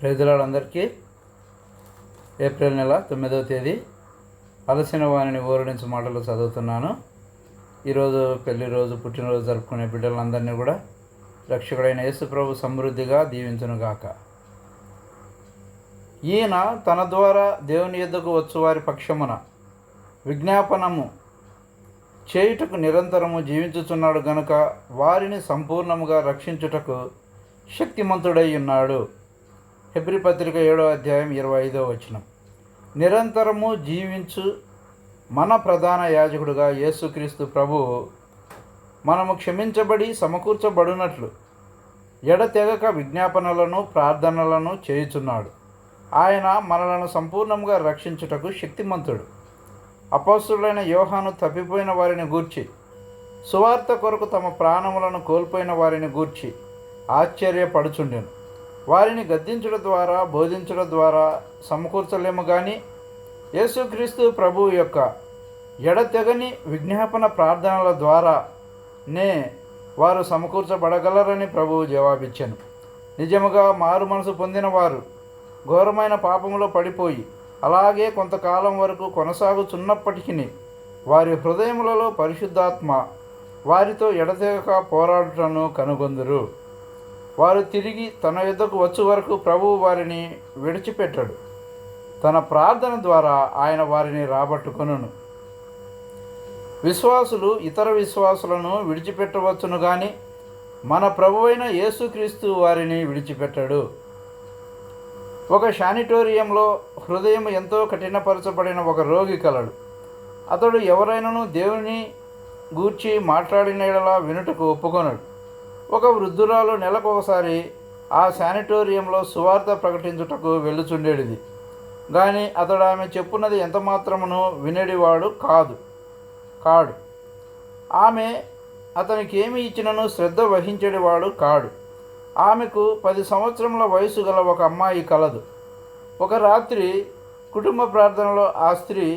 ప్రైజులాడందరికీ April నెల 9వ తేదీ అలసిన వాణిని ఓరడించే మాటలు చదువుతున్నాను. ఈరోజు పెళ్లి రోజు, పుట్టినరోజు జరుపుకునే బిడ్డలందరినీ కూడా రక్షకుడైన యేసుప్రభు సమృద్ధిగా దీవించునుగాక. ఈయన తన ద్వారా దేవుని యొద్దకు వచ్చు వారి పక్షమున విజ్ఞాపనము చేయుటకు నిరంతరము జీవించుచున్నాడు గనుక వారిని సంపూర్ణముగా రక్షించుటకు శక్తిమంతుడై ఉన్నాడు. హెబ్రీ పత్రిక 7వ అధ్యాయం 25వ వచనం. నిరంతరము జీవించు మన ప్రధాన యాజకుడుగా యేసుక్రీస్తు ప్రభువు మనము క్షమించబడి సమకూర్చబడినట్లు ఎడతెగక విజ్ఞాపనలను ప్రార్థనలను చేయుచున్నాడు. ఆయన మనలను సంపూర్ణంగా రక్షించుటకు శక్తిమంతుడు. అపోస్తలుడైన యోహాను తప్పిపోయిన వారిని గూర్చి, సువార్త కొరకు తమ ప్రాణములను కోల్పోయిన వారిని గూర్చి ఆశ్చర్యపడుచుండెను. వారిని గద్దించడం ద్వారా, బోధించడం ద్వారా సమకూర్చలేము కానీ యేసుక్రీస్తు ప్రభువు యొక్క ఎడతెగని విజ్ఞాపన ప్రార్థనల ద్వారానే వారు సమకూర్చబడగలరని ప్రభువు జవాబిచ్చాను. నిజముగా మారు మనసు పొందిన వారు ఘోరమైన పాపములో పడిపోయి అలాగే కొంతకాలం వరకు కొనసాగుచున్నప్పటికీ వారి హృదయములలో పరిశుద్ధాత్మ వారితో ఎడతెగక పోరాడుటను కనుగొందురు. వారు తిరిగి తన యొద్దకు వచ్చు వరకు ప్రభువు వారిని విడిచిపెట్టడు. తన ప్రార్థన ద్వారా ఆయన వారిని రాబట్టుకొనును. విశ్వాసులు ఇతర విశ్వాసులను విడిచిపెట్టవచ్చును కానీ మన ప్రభువైన యేసుక్రీస్తు వారిని విడిచిపెట్టడు. ఒక శానిటోరియంలో హృదయం ఎంతో కఠినపరచబడిన ఒక రోగి కలడు. అతడు ఎవరైనాను దేవుని గూర్చి మాట్లాడిన యెడల వినుటకు ఒప్పుకొనడు. ఒక వృద్ధురాలు నెలకొకసారి ఆ శానిటోరియంలో సువార్త ప్రకటించుటకు వెళ్ళుచుండేది కానీ అతడు ఆమె చెప్పున్నది ఎంత మాత్రమును వినేడివాడు కాడు. ఆమె అతనికి ఏమి ఇచ్చినను శ్రద్ధ వహించేవాడు కాడు. ఆమెకు 10 సంవత్సరముల వయసు గల ఒక అమ్మాయి కలదు. ఒక రాత్రి కుటుంబ ప్రార్థనలో ఆ స్త్రీ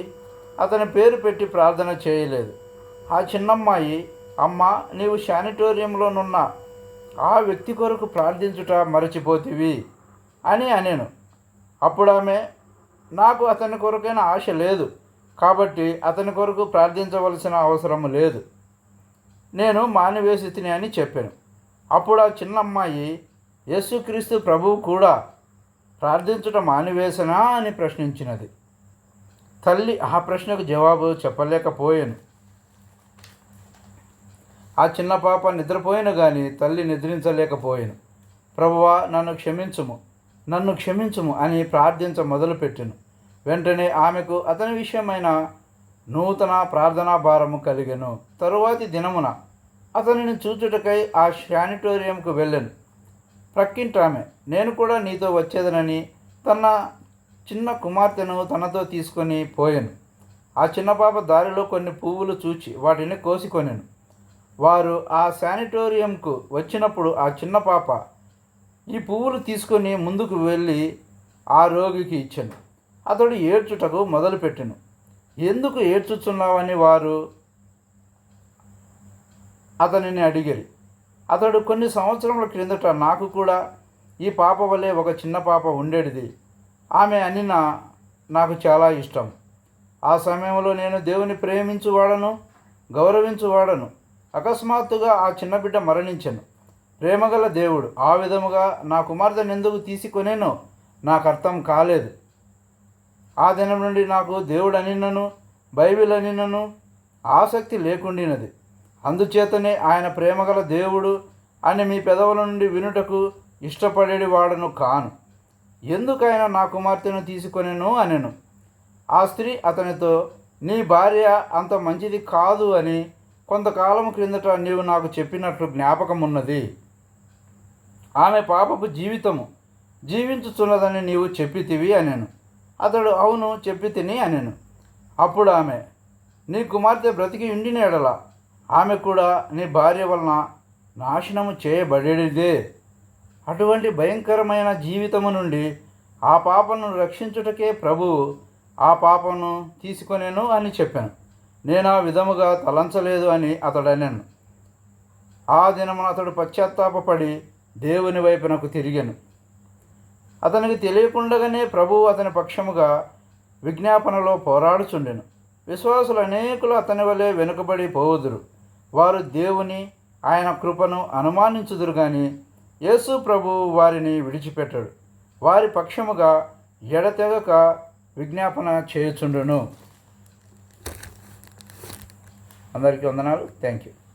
అతని పేరు పెట్టి ప్రార్థన చేయలేదు. ఆ చిన్నమ్మాయి, అమ్మా, నీవు శానిటోరియంలోనున్న ఆ వ్యక్తి కొరకు ప్రార్థించుట మరచిపోతివి అని అనేను. అప్పుడు ఆమె, నాకు అతని కొరకైన ఆశ లేదు కాబట్టి అతని కొరకు ప్రార్థించవలసిన అవసరం లేదు, నేను మానివేసి తిని అని చెప్పాను. అప్పుడు ఆ చిన్న అమ్మాయి, యేసుక్రీస్తు ప్రభువు కూడా ప్రార్థించుట మానివేసనా అని ప్రశ్నించినది. తల్లి ఆ ప్రశ్నకు జవాబు చెప్పలేకపోయాను. ఆ చిన్న పాప నిద్రపోయిన కానీ తల్లి నిద్రించలేకపోయాను. ప్రభువా, నన్ను క్షమించుము అని ప్రార్థించ మొదలుపెట్టెను. వెంటనే ఆమెకు అతని విషయమైన నూతన ప్రార్థనా భారము కలిగెను. తరువాతి దినమున అతనిని చూచుటకై ఆ శానిటోరియంకు వెళ్ళాను. ప్రక్కింటామె, నేను కూడా నీతో వచ్చేదనని తన చిన్న కుమార్తెను తనతో తీసుకొని పోయాను. ఆ చిన్న పాప దారిలో కొన్ని పువ్వులు చూచి వాటిని కోసికొనెను. వారు ఆ శానిటోరియంకు వచ్చినప్పుడు ఆ చిన్న పాప ఈ పువ్వులు తీసుకొని ముందుకు వెళ్ళి ఆ రోగికి ఇచ్చాను. అతడు ఏడ్చుటకు మొదలుపెట్టెను. ఎందుకు ఏడ్చుచున్నావని వారు అతనిని అడిగిరి. అతడు, కొన్ని సంవత్సరముల క్రిందట నాకు కూడా ఈ పాప వలె ఒక చిన్న పాప ఉండేది. ఆమె అనిన నాకు చాలా ఇష్టం. ఆ సమయంలో నేను దేవుని ప్రేమించువాడను, గౌరవించువాడను. అకస్మాత్తుగా ఆ చిన్న బిడ్డ మరణించెను. ప్రేమగల దేవుడు ఆ విధముగా నా కుమార్తెను ఎందుకు తీసుకొనేనో నాకు అర్థం కాలేదు. ఆ దినం నుండి నాకు దేవుడు అనినను, బైబిల్ అనినను ఆసక్తి లేకుండినది. అందుచేతనే ఆయన ప్రేమగల దేవుడు అని మీ పెదవుల నుండి వినుటకు ఇష్టపడేది వాడను కాను. ఎందుకైనా నా కుమార్తెను తీసుకొనేను అనెను. ఆ స్త్రీ అతనితో, నీ భార్య అంత మంచిది కాదు అని కొంతకాలం క్రిందట నీవు నాకు చెప్పినట్లు జ్ఞాపకం ఉన్నది. ఆమె పాపపు జీవితము జీవించుచున్నదని నీవు చెప్పితివి అనెను. అతడు, అవును, చెప్పి తిని అనెను. అప్పుడు ఆమె, నీ కుమార్తె బ్రతికి ఉండిన యెడల ఆమె కూడా నీ భార్య వలన నాశనము చేయబడేదే. అటువంటి భయంకరమైన జీవితము నుండి ఆ పాపను రక్షించుటకే ప్రభువు ఆ పాపను తీసుకొనేను అని చెప్పాను. నేను ఆ విధముగా తలంచలేదు అని అతడు అనెను. ఆ దినమున అతడు పశ్చాత్తాపపడి దేవుని వైపునకు తిరిగెను. అతనికి తెలియకుండగానే ప్రభువు అతని పక్షముగా విజ్ఞాపనలో పోరాడుచుండెను. విశ్వాసులు అనేకులు అతని వలె వెనుకబడి పోవుదురు. వారు దేవుని ఆయన కృపను అనుమానించుదురు గాని యేసు ప్రభువు వారిని విడిచిపెట్టడు. వారి పక్షముగా ఎడతెగక విజ్ఞాపన చేయుచుండును. అందరికీ వందనాలు. Thank you.